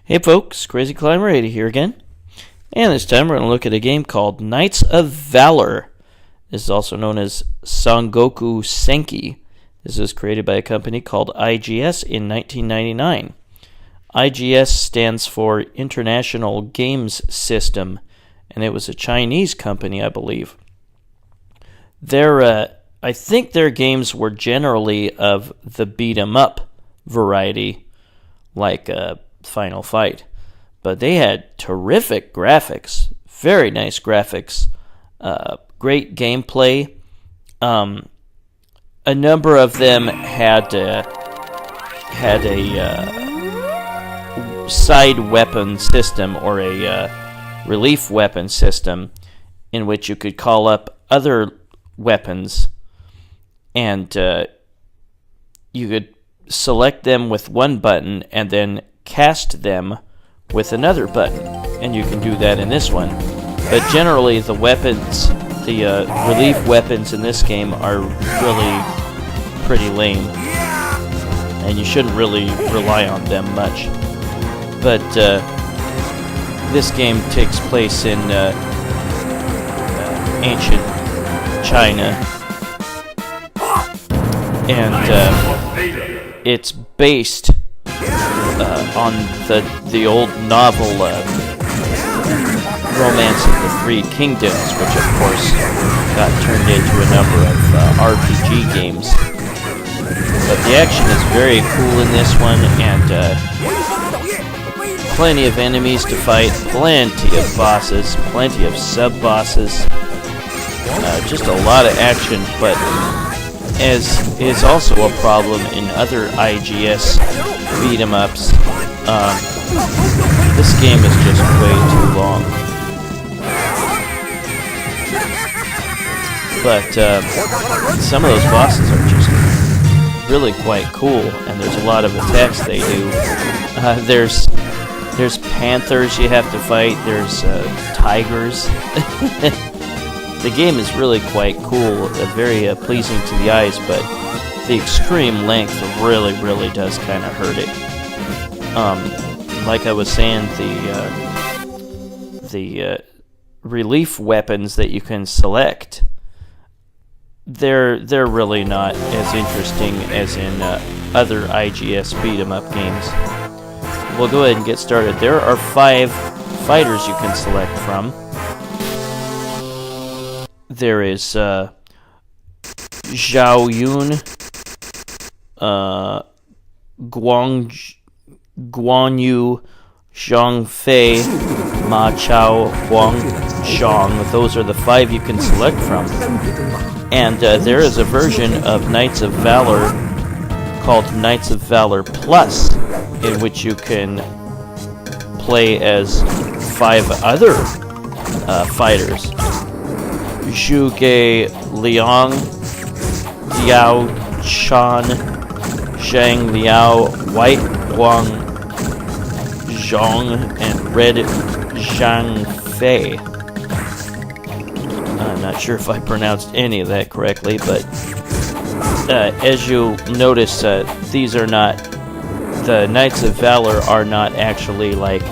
Hey folks, Crazy Climber 80 here again. And this time we're going to look at a game called Knights of Valor. This is also known as Sangoku Senki. This was created by a company called IGS in 1999. IGS stands for International Games System, and it was a Chinese company, I believe. I think their games were generally of the beat-em-up variety, like Final Fight. But they had terrific graphics, very nice graphics, great gameplay. A number of them had a side weapon system or a relief weapon system in which you could call up other weapons and you could select them with one button and then cast them with another button, and you can do that in this one. But generally the weapons, the relief weapons in this game are really pretty lame, and you shouldn't really rely on them much. But this game takes place in ancient China, and it's based on the old novel Romance of the Three Kingdoms, which of course got turned into a number of RPG games. But the action is very cool in this one, and plenty of enemies to fight, plenty of bosses, plenty of sub-bosses, just a lot of action. But as is also a problem in other IGS beat-em-ups, this game is just way too long. But some of those bosses are just really quite cool, and there's a lot of attacks they do. There's panthers you have to fight, there's tigers. The game is really quite cool, very pleasing to the eyes, but the extreme length really does kind of hurt it. Like I was saying, the relief weapons that you can select, they're really not as interesting as in other IGS beat-em-up games. We'll go ahead and get started. There are 5 fighters you can select from. There is Zhao Yun, Guan Yu, Zhang Fei, Ma Chao, Huang Zhang. Those are the 5 you can select from. And there is a version of Knights of Valor called Knights of Valor Plus, in which you can play as 5 other fighters. Zhuge Liang, Liao Chan, Zhang Liao, White Huang Zhang, and Red Zhang Fei. I'm not sure if I pronounced any of that correctly, but as you notice, these are not, the Knights of Valor are not actually like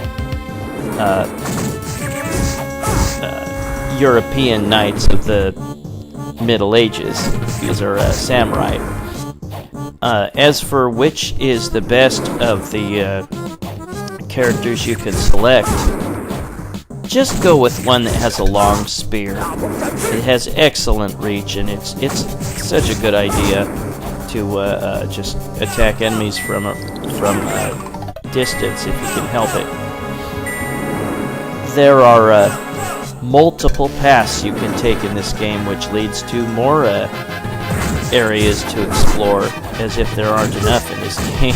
European knights of the Middle Ages. These are samurai. As for which is the best of the characters you can select, just go with one that has a long spear. It has excellent reach, and it's such a good idea to just attack enemies from distance if you can help it. There are multiple paths you can take in this game, which leads to more areas to explore, as if there aren't enough in this game.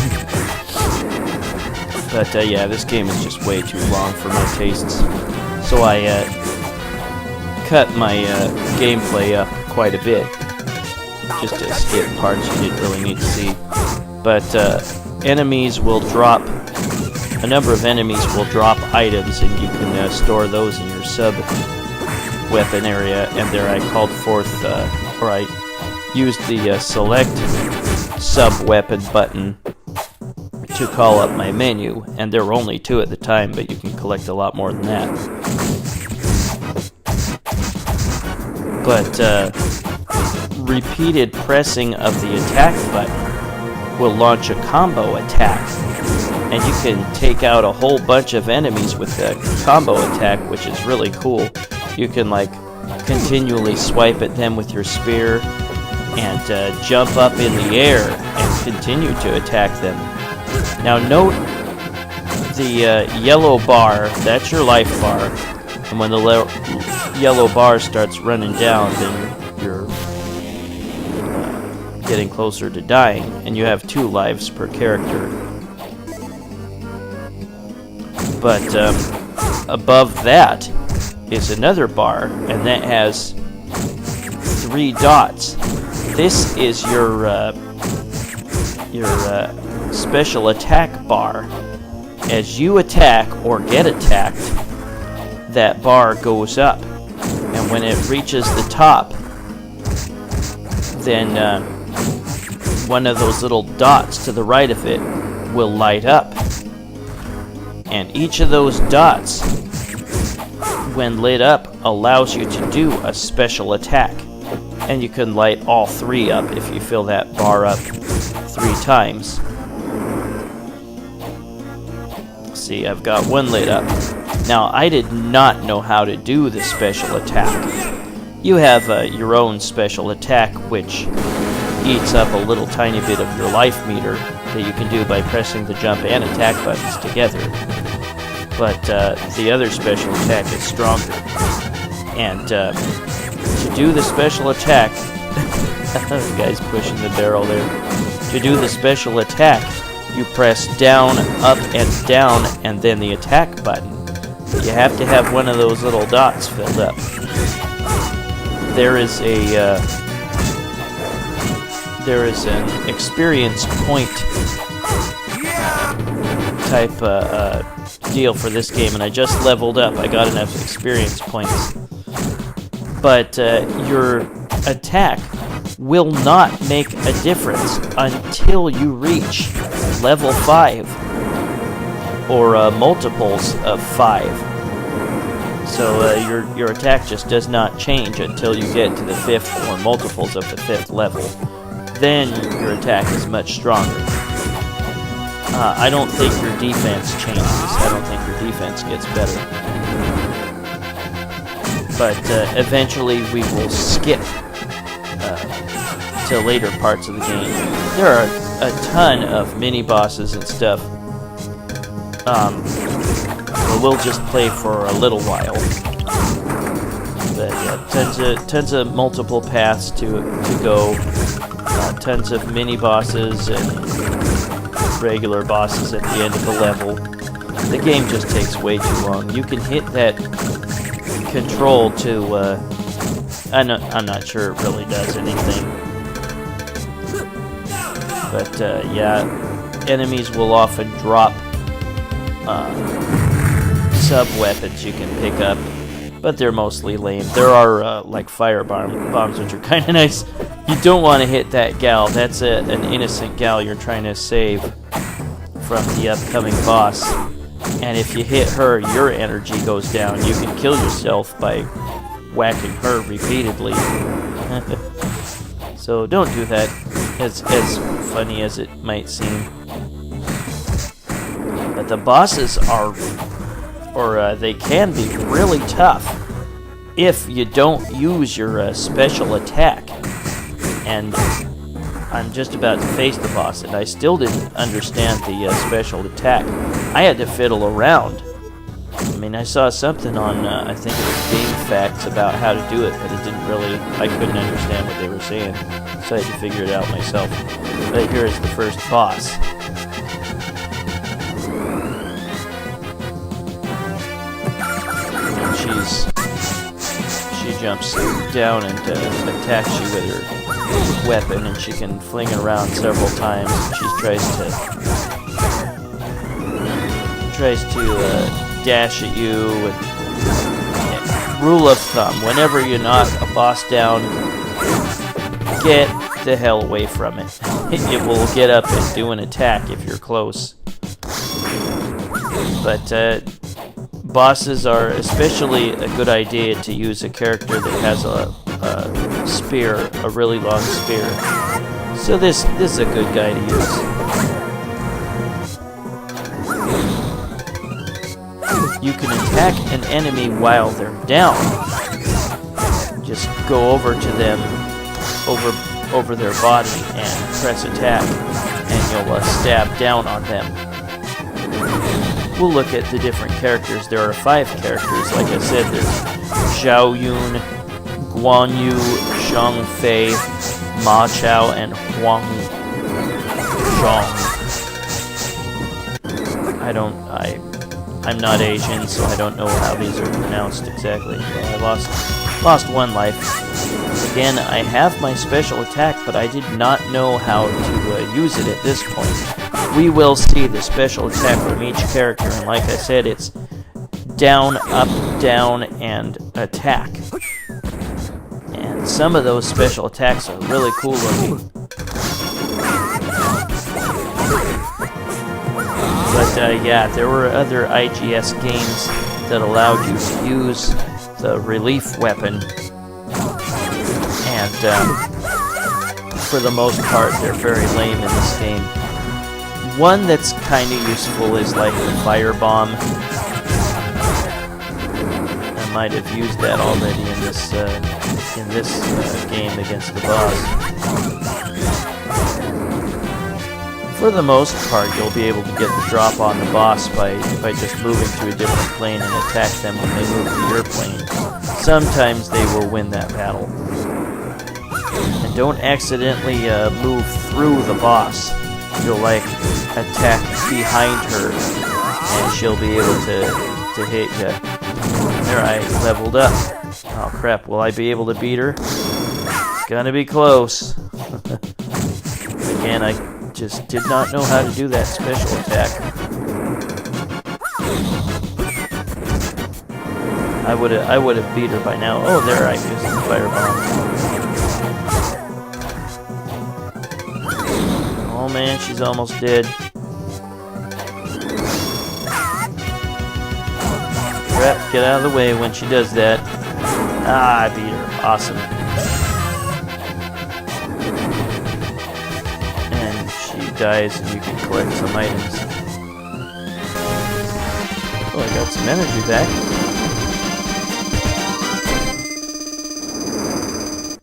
But yeah, this game is just way too long for my tastes, so I cut my gameplay up quite a bit, just to skip parts you didn't really need to see. But enemies will drop, a number of enemies will drop items, and you can store those in your sub-weapon area, and there I called forth, or I used the select sub-weapon button to call up my menu, and there were only 2 at the time, but you can collect a lot more than that. But repeated pressing of the attack button will launch a combo attack, and you can take out a whole bunch of enemies with the combo attack, which is really cool. You can like continually swipe at them with your spear and jump up in the air and continue to attack them. Now note the yellow bar, that's your life bar, and when the yellow bar starts running down, then you're getting closer to dying, and you have 2 lives per character. But above that is another bar, and that has 3 dots. This is your special attack bar. As you attack or get attacked, that bar goes up, and when it reaches the top, then one of those little dots to the right of it will light up, and each of those dots, when lit up, allows you to do a special attack, and you can light all 3 up if you fill that bar up 3 times. See, I've got 1 lit up. Now, I did not know how to do the special attack. You have your own special attack, which eats up a little tiny bit of your life meter that you can do by pressing the jump and attack buttons together. But the other special attack is stronger. And to do the special attack, the guy's pushing the barrel there. To do the special attack, you press down, up, and down, and then the attack button. You have to have one of those little dots filled up. There is an experience point type deal for this game, and I just leveled up. I got enough experience points. But your attack will not make a difference until you reach level 5 or multiples of 5. So your attack just does not change until you get to the 5th or multiples of the 5th level. Then your attack is much stronger. I don't think your defense changes. I don't think your defense gets better. But eventually we will skip to later parts of the game. There are a ton of mini-bosses and stuff. But we'll just play for a little while. But yeah, tons of multiple paths to go. Tons of mini-bosses and regular bosses at the end of the level. The game just takes way too long. You can hit that control to... I'm not sure it really does anything. But yeah, enemies will often drop sub-weapons you can pick up, but they're mostly lame. There are like fire bombs, which are kind of nice. You don't want to hit that gal. That's an innocent gal you're trying to save from the upcoming boss. And if you hit her, your energy goes down. You can kill yourself by whacking her repeatedly. So don't do that, as funny as it might seem. But the bosses are, they can be really tough if you don't use your special attack. And I'm just about to face the boss, and I still didn't understand the special attack. I had to fiddle around. I mean, I saw something on, I think it was Game Facts about how to do it, but it didn't really, I couldn't understand what they were saying, so I had to figure it out myself. But here is the first boss. And she jumps down and attacks you with her weapon, and she can fling it around several times. She tries to dash at you. And rule of thumb: whenever you knock a boss down, get the hell away from it. It will get up and do an attack if you're close. But bosses are especially a good idea to use a character that has a spear, a really long spear. So this is a good guy to use. You can attack an enemy while they're down. Just go over to them, over their body, and press attack, and you'll stab down on them. We'll look at the different characters. There are 5 characters, like I said. There's Zhao Yun, Guan Yu, Zhang Fei, Ma Chao, and Huang Zhong. I'm not Asian, so I don't know how these are pronounced exactly. Well, I lost 1 life. Again, I have my special attack, but I did not know how to use it at this point. We will see the special attack from each character, and like I said, it's down, up, down, and attack. And some of those special attacks are really cool looking. But yeah, there were other IGS games that allowed you to use the relief weapon, and for the most part, they're very lame in this game. One that's kind of useful is like the firebomb. I might have used that already in this game against the boss. For the most part, you'll be able to get the drop on the boss by just moving to a different plane and attack them when they move to your plane. Sometimes they will win that battle. And don't accidentally move through the boss. You'll like attack behind her, and she'll be able to hit you. There, I leveled up. Oh crap, will I be able to beat her? It's gonna be close. Again, I just did not know how to do that special attack. I would have beat her by now. Oh, there, I used the firebomb. Oh man, she's almost dead. Crap, get out of the way when she does that. Ah, I beat her. Awesome. And she dies and you can collect some items. Oh, I got some energy back.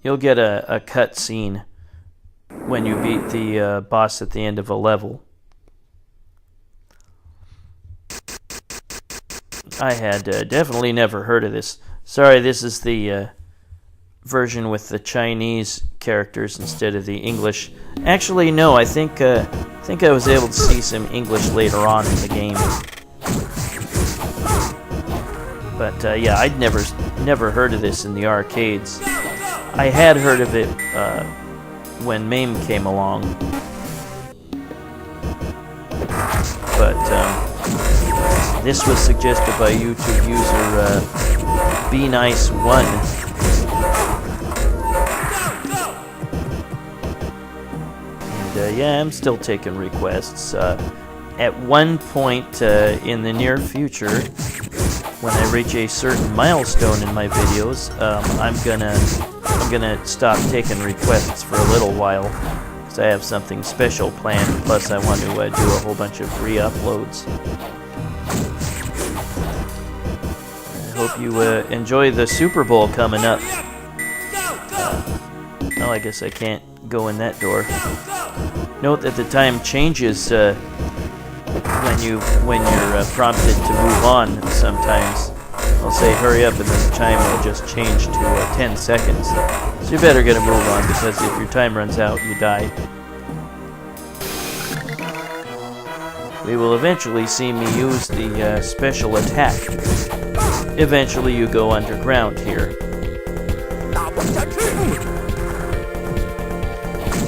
You'll get a cutscene when you beat the boss at the end of a level. I had definitely never heard of this. Sorry, this is the version with the Chinese characters instead of the English. Actually, no, I think I was able to see some English later on in the game. But yeah, I'd never heard of this in the arcades. I had heard of it when MAME came along, but this was suggested by YouTube user BeNice1. And yeah, I'm still taking requests. At one point in the near future, when I reach a certain milestone in my videos, I'm gonna stop taking requests for a little while, because I have something special planned. Plus, I want to do a whole bunch of re-uploads. I hope you enjoy the Super Bowl coming up. Well, I guess I can't go in that door. Note that the time changes when you're prompted to move on. Sometimes I'll say hurry up, and then the time will just change to 10 seconds. So you better get a move on, because if your time runs out, you die. We will eventually see me use the special attack. Eventually you go underground here.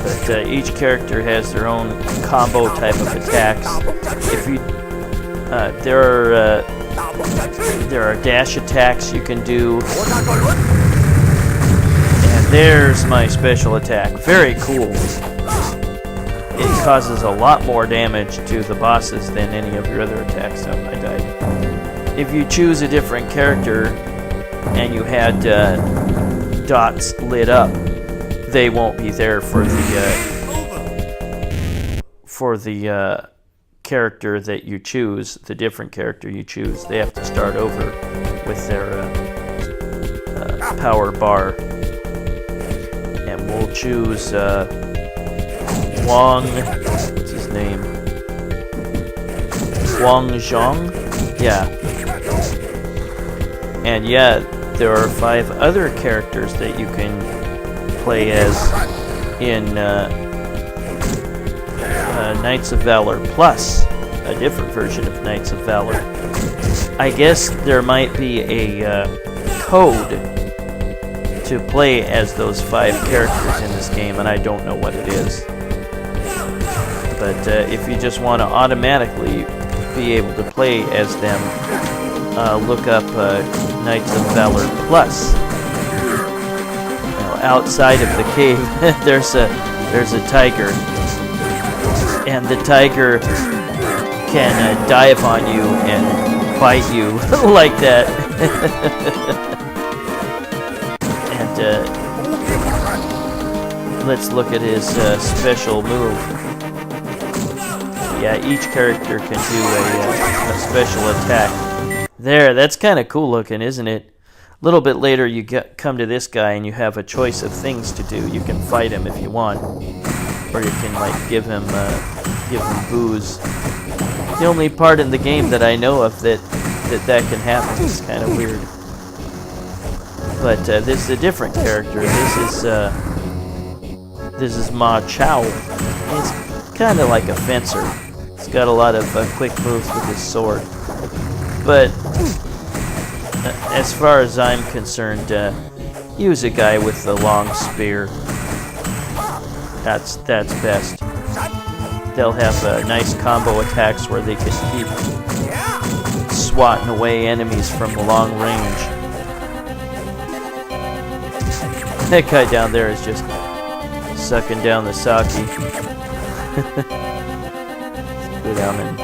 But each character has their own combo type of attacks. If you there are dash attacks you can do. And there's my special attack. Very cool. It causes a lot more damage to the bosses than any of your other attacks. Oh, I died. If you choose a different character and you had dots lit up, they won't be there for the character that you choose, the different character you choose. They have to start over with their power bar. And we'll choose Wang, what's his name? Wang Zhang? Yeah. And yeah, there are 5 other characters that you can play as in Knights of Valor Plus, a different version of Knights of Valor. I guess there might be a code to play as those 5 characters in this game, and I don't know what it is. But if you just want to automatically be able to play as them, look up Knights of Valor Plus. Now, outside of the cave, there's a tiger, and the tiger can dive on you and bite you like that. And let's look at his special move. Yeah, each character can do a special attack. There, that's kind of cool looking, isn't it? A little bit later, you come to this guy and you have a choice of things to do. You can fight him if you want, or you can like give him booze. The only part in the game that I know of that can happen is kind of weird. But this is a different character. This is Ma Chao. He's kind of like a fencer. He's got a lot of quick moves with his sword. But as far as I'm concerned, use a guy with the long spear. That's best. They'll have nice combo attacks where they can keep swatting away enemies from a long range. That guy down there is just sucking down the sake. Go down and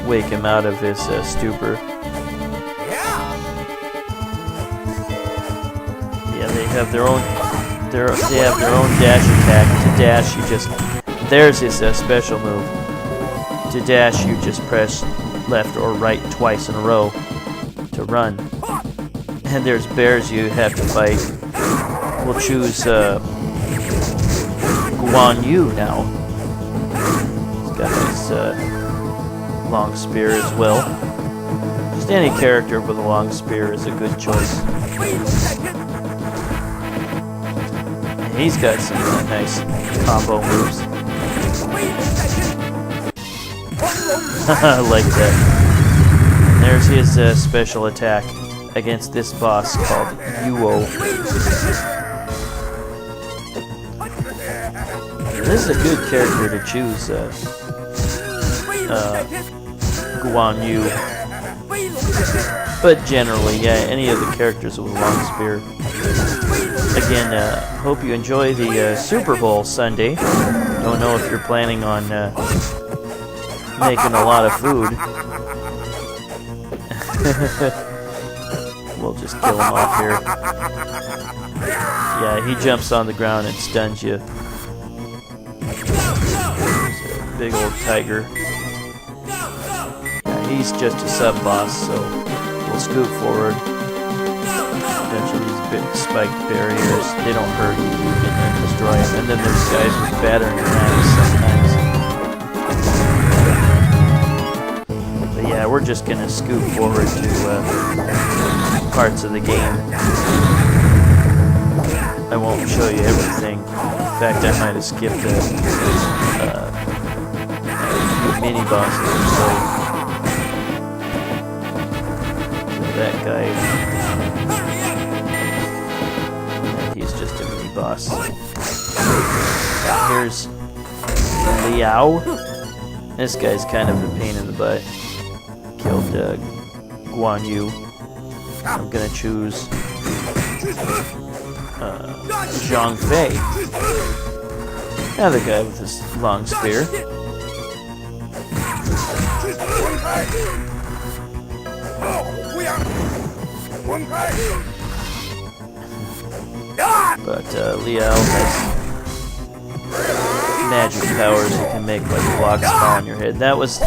wake him out of his stupor. Yeah, they have their own dash attack. To dash, you just there's his special move. To dash, you just press left or right twice in a row to run. And there's bears you have to fight. We'll choose Guan Yu now. He's got his long spear as well. Just any character with a long spear is a good choice. He's got some nice combo moves. I like that. And there's his special attack against this boss called Yuo. This is a good character to choose, Guan Yu. But generally, yeah, any of the characters with a long spear. Again, hope you enjoy the Super Bowl Sunday. Don't know if you're planning on making a lot of food. We'll just kill him off here. Yeah, he jumps on the ground and stuns you. Big old tiger. Yeah, he's just a sub-boss, so we'll scoot forward. Eventually these big spiked barriers, they don't hurt you, you can destroy them. And then there's guys with battering rams sometimes. But yeah, we're just gonna scoot forward to parts of the game. I won't show you everything. In fact, I might have skipped a few mini bosses or so. That guy, he's just a mini boss. Here's Liao. This guy's kind of a pain in the butt. Killed Guan Yu. I'm gonna choose Zhang Fei. Another guy with his long spear. But Liao has magic powers. He can make like blocks fall on your head. That was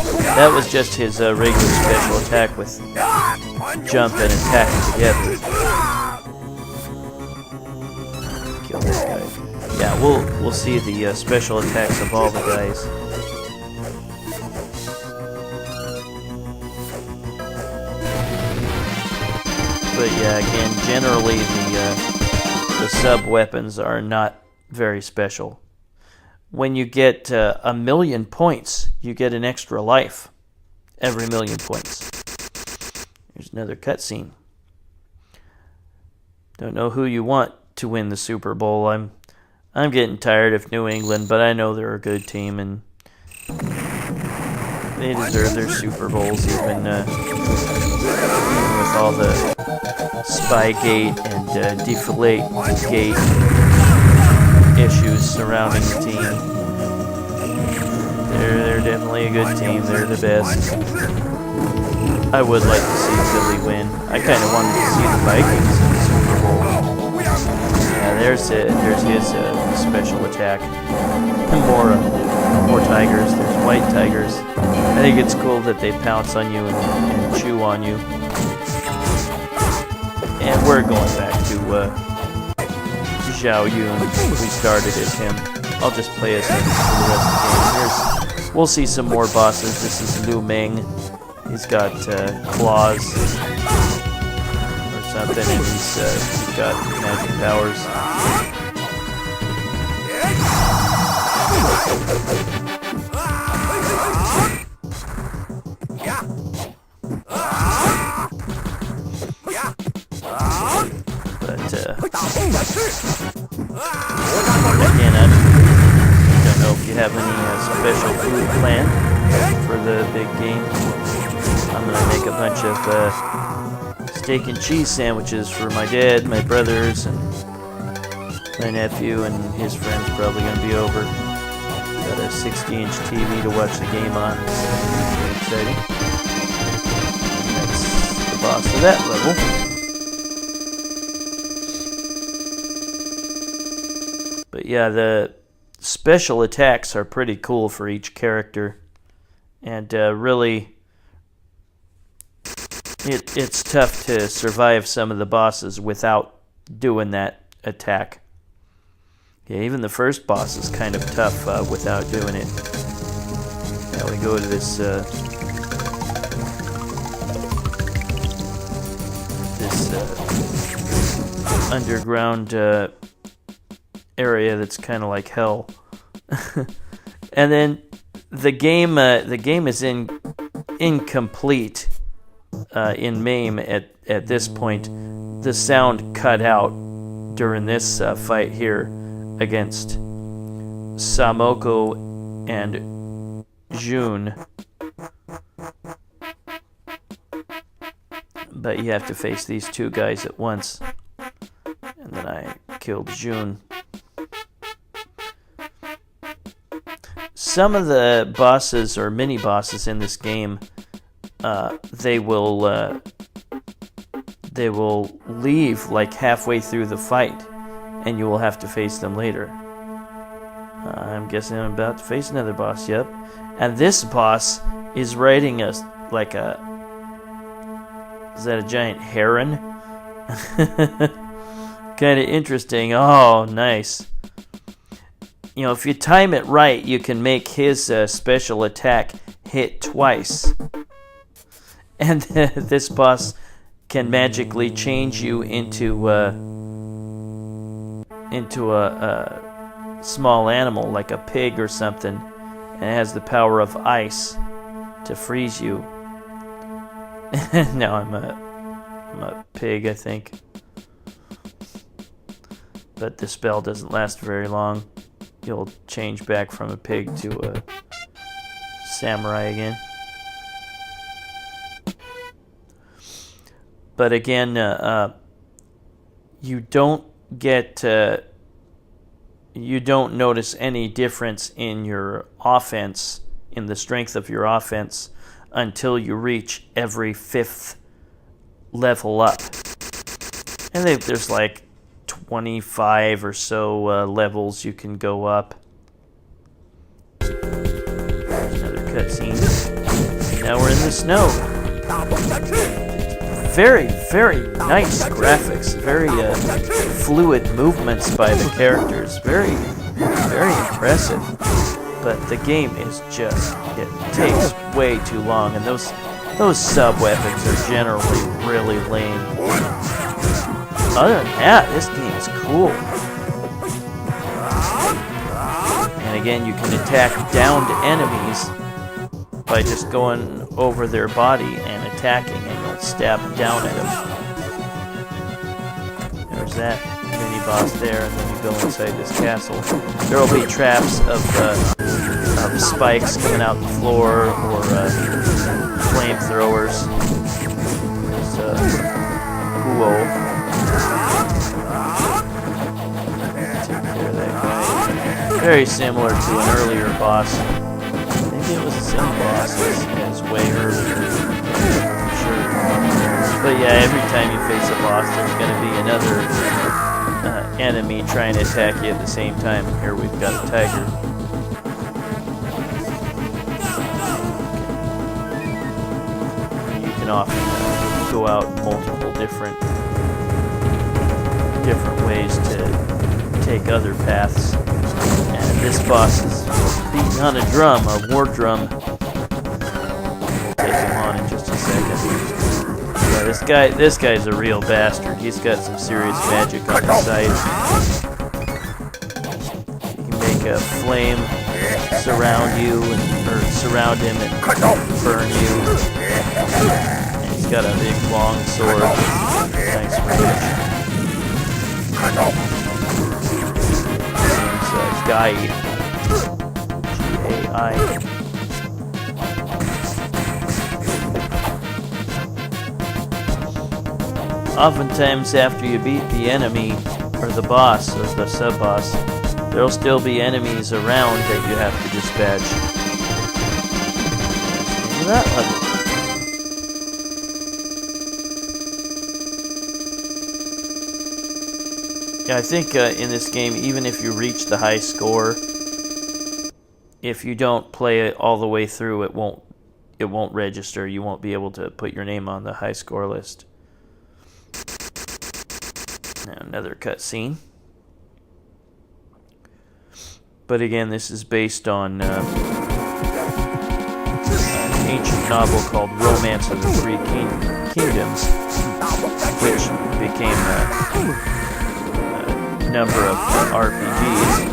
just his regular special attack with jump and attack together. Kill this guy. Yeah, we'll see the special attacks of all the guys. But yeah, again, generally the sub weapons are not very special. When you get 1,000,000 points, you get an extra life every 1,000,000 points. Here's another cutscene. Don't know who you want to win the Super Bowl. I'm getting tired of New England, but I know they're a good team and they deserve their Super Bowls, even with all the Spygate and Deflategate issues surrounding the team. They're definitely a good team. They're the best. I would like to see Philly win. I kind of wanted to see the Vikings in the Super Bowl. Yeah, there's his special attack. More tigers. There's white tigers. I think it's cool that they pounce on you and chew on you. And we're going back to Zhao Yun. We started as him. I'll just play as him for the rest of the game. We'll see some more bosses. This is Lu Meng. He's got claws or something, and he's got magic powers. Again, I don't know if you have any special food planned for the big game. I'm gonna make a bunch of steak and cheese sandwiches for my dad, my brothers, and my nephew, and his friends probably gonna be over. Got a 60-inch TV to watch the game on. It's pretty exciting. That's the boss of that level. But yeah, the special attacks are pretty cool for each character, and really, it's tough to survive some of the bosses without doing that attack. Yeah, even the first boss is kind of tough without doing it. Now we go to this underground area that's kind of like hell. And then the game is incomplete in MAME at this point. The sound cut out during this fight here against Samoko and Jun. But you have to face these two guys at once. And then I killed Jun. Some of the bosses or mini bosses in this game, they will leave like halfway through the fight, and you will have to face them later. I'm guessing I'm about to face another boss. Yep, and this boss is riding is that a giant heron? Kind of interesting. Oh, nice. You know, if you time it right, you can make his special attack hit twice. And this boss can magically change you into a small animal, like a pig or something. And it has the power of ice to freeze you. Now I'm a pig, I think. But the spell doesn't last very long. You'll change back from a pig to a samurai again. But again, you don't get you don't notice any difference in your offense, in the strength of your offense, until you reach every 5th level up. And there's like 25 or so levels you can go up. Another cutscene. Now we're in the snow. Very, very nice graphics. Very fluid movements by the characters. Very, very impressive. But the game is just, it takes way too long, and those sub-weapons are generally really lame. Other than that, this game is cool. And again, you can attack downed enemies by just going over their body and attacking, and you'll stab down at them. There's that mini-boss there, and then you go inside this castle. There will be traps of spikes coming out the floor, or flamethrowers. There's whoa. Take care of that guy. Very similar to an earlier boss. Maybe it was the same boss as way earlier. I'm sure. But yeah, every time you face a boss, there's going to be another enemy trying to attack you at the same time. Here we've got a tiger. You can often go out multiple different ways to take other paths. And this boss is beating on a drum, a war drum. We'll take him on in just a second. Yeah, this guy's a real bastard. He's got some serious magic on his side. You can make a flame surround you, or surround him and burn you. And he's got a big long sword. Nice range. Guy. G-A-I. Oftentimes after you beat the enemy, or the boss, or the sub-boss, there'll still be enemies around that you have to dispatch. Look at that level. Yeah, I think in this game, even if you reach the high score, if you don't play it all the way through, it won't register. You won't be able to put your name on the high score list. Now another cutscene. But again, this is based on an ancient novel called Romance of the Three Kingdoms, which became number of RPGs.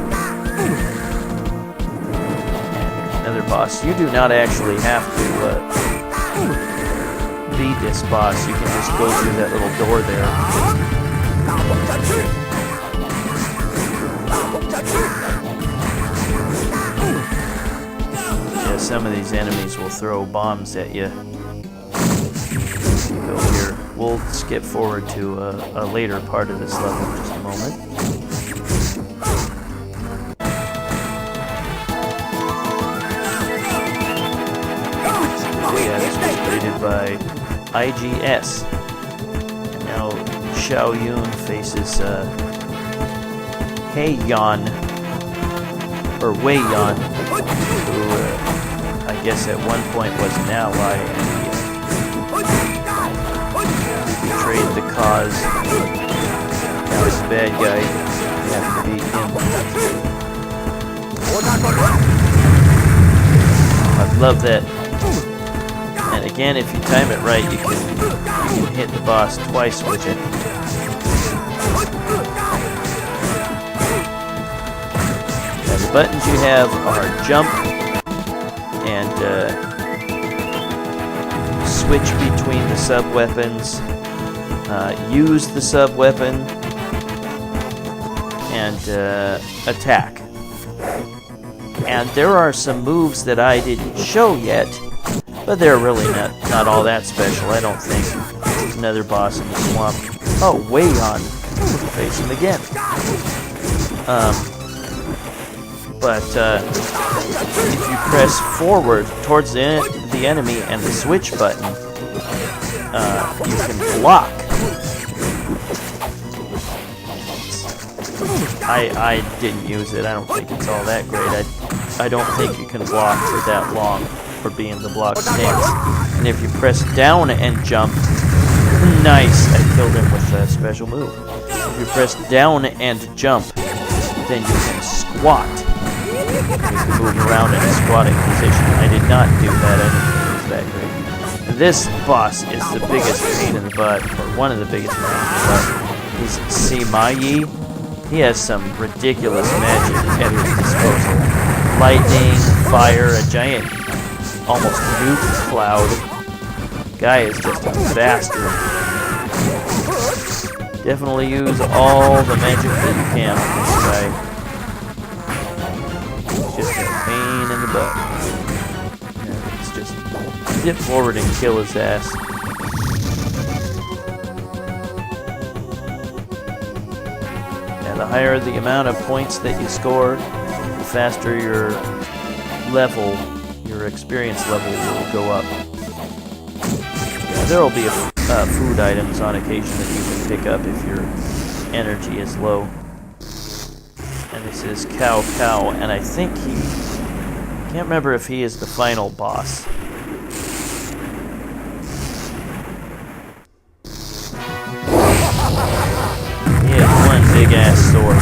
Another boss. You do not actually have to beat this boss. You can just go through that little door there. Yeah, some of these enemies will throw bombs at you. Go here. We'll skip forward to a later part of this level in just a moment. Yeah, this was created by IGS. And now Xiao Yun faces Heiyan, or Wei Yan, who I guess at one point was an ally, and he betrayed the cause. Now he's a bad guy. You have to beat him. I love that. And again, if you time it right, you can hit the boss twice with it. Now, the buttons you have are jump and switch between the sub-weapons, use the sub-weapon, and attack. And there are some moves that I didn't show yet, but they're really not all that special, I don't think. There's another boss in the swamp. Oh, Wei Yan. Face him again. But if you press forward towards the enemy and the switch button, you can block. I didn't use it. I don't think it's all that great. I don't think you can block for that long for being the block stance. And if you press down and jump, nice, I killed him with a special move. If you press down and jump, then you can squat. You can move around in a squatting position. I did not do that. I didn't think it was that great. This boss is the biggest pain in the butt, or one of the biggest pains in the butt. He's Simayi. He has some ridiculous magic at his disposal. Lightning, fire, a giant, almost nuke cloud. Guy is just a bastard. Definitely use all the magic that you can on this guy. It's just a pain in the butt. Yeah, it's just dip forward and kill his ass. The higher the amount of points that you score, the faster your level, your experience level will go up. Yeah, there will be food items on occasion that you can pick up if your energy is low. And this is Cow, and I think can't remember if he is the final boss. He has one big ass sword.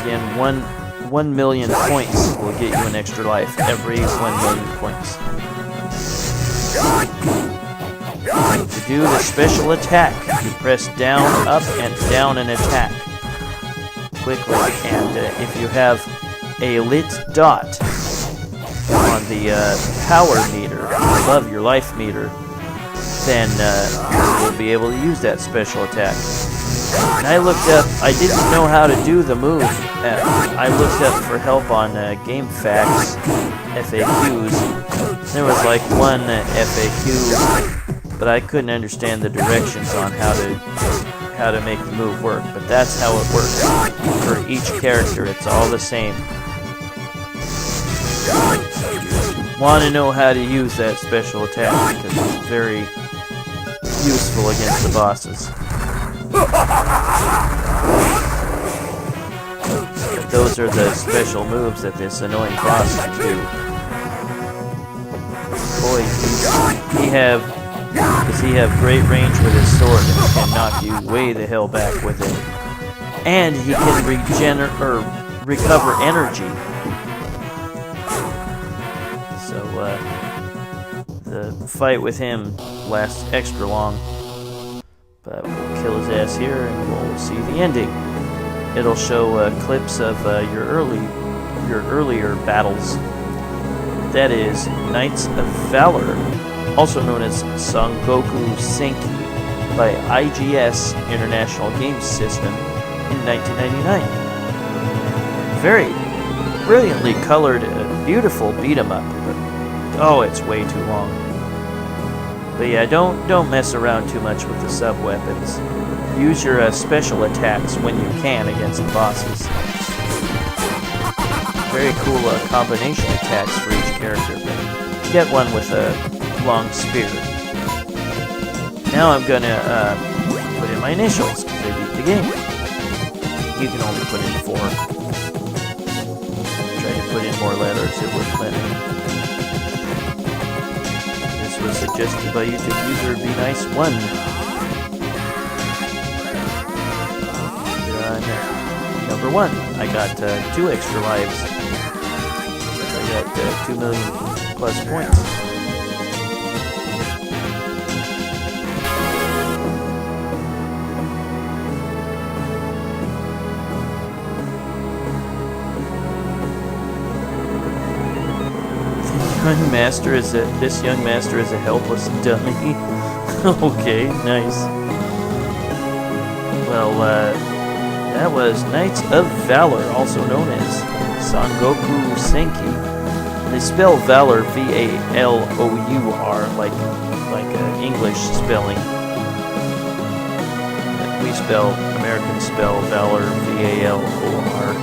Again, 1 million points will get you an extra life every 1 million points. To do the special attack, you press down, up, and down and attack quickly. And if you have a lit dot on the power meter above your life meter, then you will be able to use that special attack. And I looked up, I didn't know how to do the move. I looked up for help on game facts, FAQs. There was like one FAQ, but I couldn't understand the directions on how to make the move work. But that's how it works. For each character, it's all the same. Want to know how to use that special attack because it's very useful against the bosses. But those are the special moves that this annoying boss can do. Boy, does he have great range with his sword and he can knock you way the hell back with it. And he can recover energy. The fight with him lasts extra long, but we'll kill his ass here and we'll see the ending. It'll show clips of your earlier battles. That is Knights of Valour, also known as Sangoku Senki, by IGS International Games System in 1999. Very brilliantly colored, beautiful beat 'em up. Oh, it's way too long. But yeah, don't mess around too much with the sub-weapons. Use your special attacks when you can against the bosses. Very cool combination attacks for each character. Get one with a long spear. Now I'm gonna put in my initials because I beat the game. You can only put in 4. Try to put in more letters, it would let me. Was suggested by YouTube user Be Nice 1. Number 1. I got 2 extra lives. I got 2 million plus points. This young master is a helpless dummy. Okay, nice. Well, that was Knights of Valour, also known as Sangoku Senki. They spell Valor V-A-L-O-U-R, like English spelling. you spell American spell Valor, V-A-L-O-R.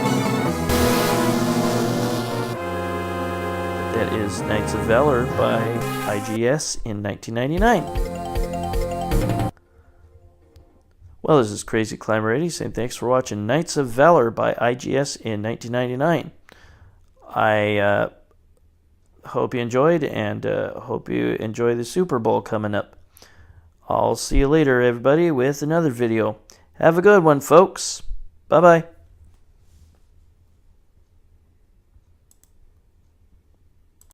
That is Knights of Valor by IGS in 1999. Well, this is Crazy Climber 80 saying thanks for watching Knights of Valor by IGS in 1999. I hope you enjoyed, and hope you enjoy the Super Bowl coming up. I'll see you later, everybody, with another video. Have a good one, folks. Bye-bye.